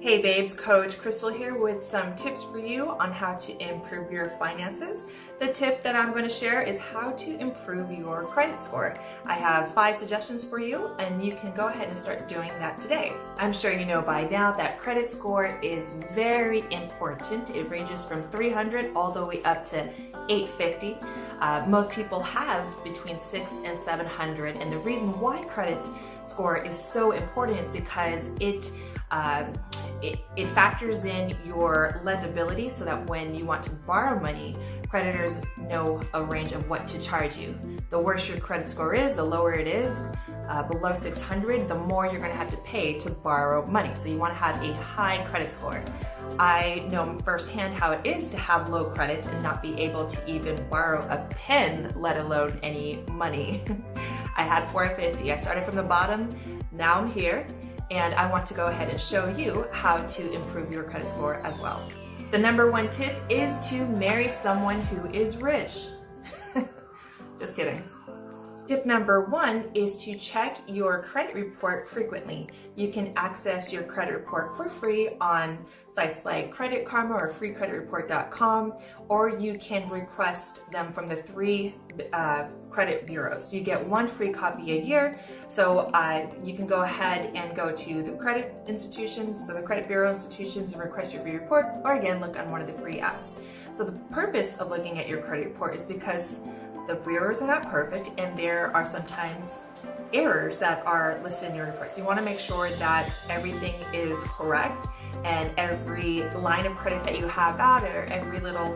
Hey babes, Coach Krystal here with some tips for you on how to improve your finances. The tip that I'm going to share is how to improve your credit score. I have 5 suggestions for you and you can go ahead and start doing that today. I'm sure you know by now that credit score is very important. It ranges from 300 all the way up to 850. Most people have between 600 and 700, and the reason why credit score is so important is because it factors in your lendability so that when you want to borrow money, creditors know a range of what to charge you. The worse your credit score is, the lower it is. Below 600, the more you're going to have to pay to borrow money. So you want to have a high credit score. I know firsthand how it is to have low credit and not be able to even borrow a pen, let alone any money. I had 450. I started from the bottom. Now I'm here. And I want to go ahead and show you how to improve your credit score as well. The number 1 tip is to marry someone who is rich. Just kidding. Tip number 1 is to check your credit report frequently. You can access your credit report for free on sites like Credit Karma or freecreditreport.com, or you can request them from the 3 credit bureaus. You get 1 free copy a year, so you can go ahead and go to the credit institutions, so the credit bureau institutions, and request your free report, or again, look on one of the free apps. So the purpose of looking at your credit report is because the bureaus are not perfect and there are sometimes errors that are listed in your report. So you want to make sure that everything is correct and every line of credit that you have out or every little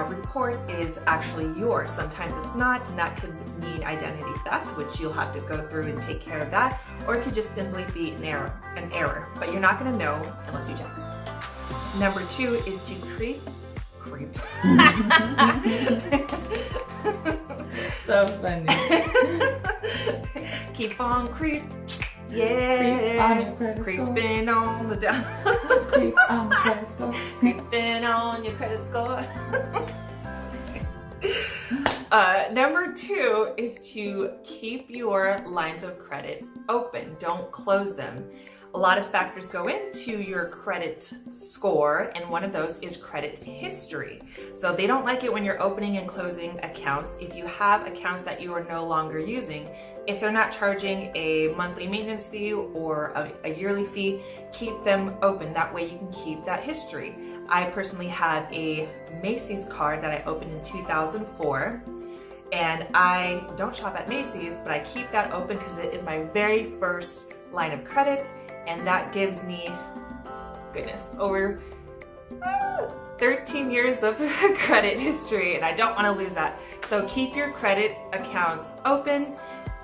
report is actually yours. Sometimes it's not, and that could mean identity theft, which you'll have to go through and take care of that, or it could just simply be an error, but you're not going to know unless you check. Number 2 is to creep. So funny. Keep on creep. Yeah. Creeping on the down. Creep on the credit score. Creeping on your credit score. Number 2 is to keep your lines of credit open. Don't close them. A lot of factors go into your credit score, and one of those is credit history. So they don't like it when you're opening and closing accounts. If you have accounts that you are no longer using, if they're not charging a monthly maintenance fee or a yearly fee, keep them open. That way you can keep that history. I personally have a Macy's card that I opened in 2004. And I don't shop at Macy's, but I keep that open because it is my very first line of credit, and that gives me, goodness, over 13 years of credit history, and I don't want to lose that. So keep your credit accounts open.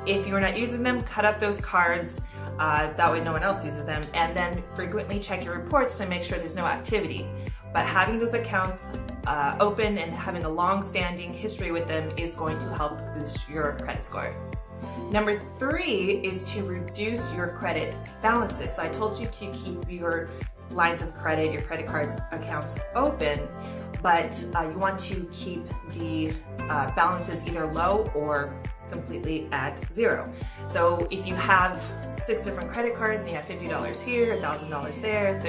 If you're not using them, cut up those cards. That way no one else uses them, and then frequently check your reports to make sure there's no activity. But having those accounts open and having a long-standing history with them is going to help boost your credit score. Number 3 is to reduce your credit balances. So I told you to keep your lines of credit, your credit cards accounts open, but you want to keep the balances either low or completely at 0. So if you have 6 different credit cards and you have $50 here, $1,000 there,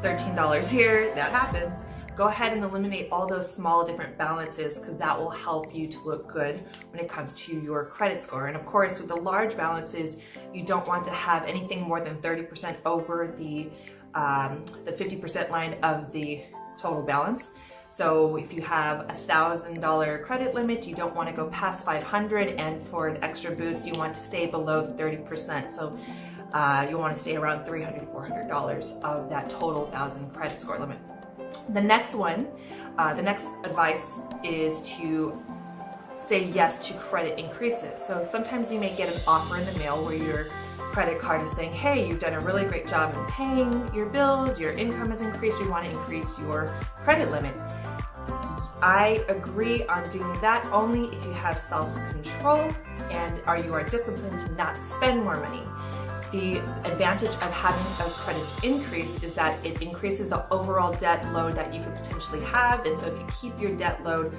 $13 here, that happens. Go ahead and eliminate all those small different balances because that will help you to look good when it comes to your credit score. And of course, with the large balances, you don't want to have anything more than 30% over the 50% line of the total balance. So if you have $1,000 credit limit, you don't want to go past 500, and for an extra boost, you want to stay below the 30%. So you want to stay around $300 to $400 of that total 1,000 credit score limit. The next one, the next advice is to say yes to credit increases. So sometimes you may get an offer in the mail where your credit card is saying, hey, you've done a really great job in paying your bills, your income has increased, we want to increase your credit limit. I agree on doing that only if you have self-control and you are disciplined to not spend more money. The advantage of having a credit increase is that it increases the overall debt load that you could potentially have. And so if you keep your debt load,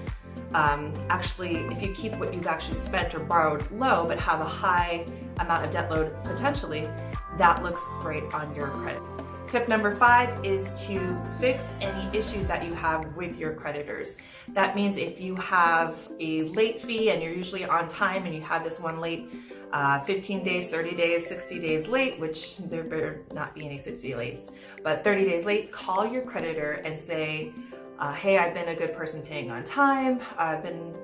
if you keep what you've actually spent or borrowed low, but have a high amount of debt load potentially, that looks great on your credit. Tip number 5 is to fix any issues that you have with your creditors. That means if you have a late fee and you're usually on time and you have this one late 15 days, 30 days, 60 days late, which there better not be any 60 lates, but 30 days late, call your creditor and say, hey, I've been a good person paying on time. I've been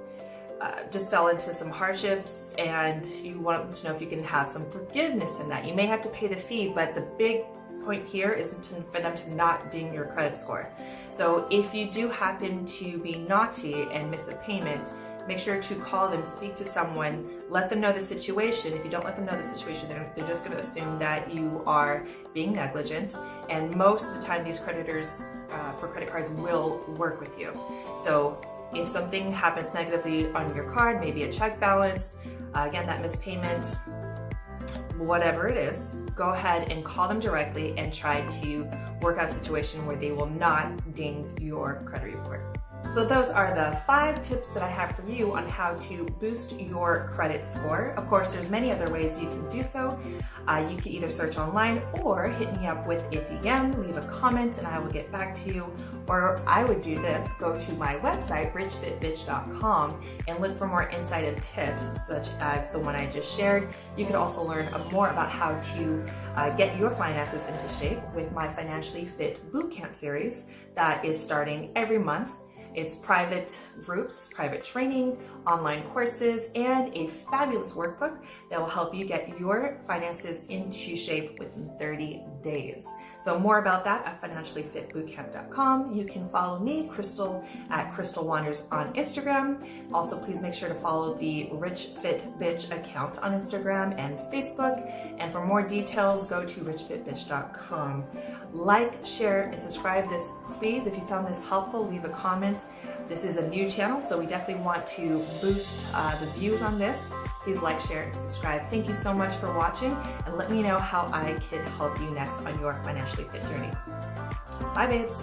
just fell into some hardships, and you want to know if you can have some forgiveness in that. You may have to pay the fee, but the big point here is for them to not ding your credit score. So if you do happen to be naughty and miss a payment, make sure to call them, speak to someone, let them know the situation. If you don't let them know the situation, they're just going to assume that you are being negligent. And most of the time, these creditors for credit cards will work with you. So if something happens negatively on your card, maybe a check balance, again, that missed payment, whatever it is, go ahead and call them directly and try to work out a situation where they will not ding your credit report. So those are the 5 tips that I have for you on how to boost your credit score. Of course, there's many other ways you can do so. You can either search online or hit me up with a DM, leave a comment, and I will get back to you. Or I would do this, go to my website, richfitbitch.com, and look for more insight and tips, such as the one I just shared. You can also learn more about how to get your finances into shape with my Financially Fit Bootcamp series that is starting every month. It's private groups, private training, online courses, and a fabulous workbook that will help you get your finances into shape within 30 days. So more about that at financiallyfitbootcamp.com. You can follow me, Krystal, at Krystal Wanders on Instagram. Also, please make sure to follow the Rich Fit Bitch account on Instagram and Facebook. And for more details, go to richfitbitch.com. Like, share, and subscribe this, please. If you found this helpful, leave a comment. This is a new channel, so we definitely want to boost the views on this. Please like, share, and subscribe. Thank you so much for watching, and let me know how I can help you next on your financially fit journey. Bye, babes.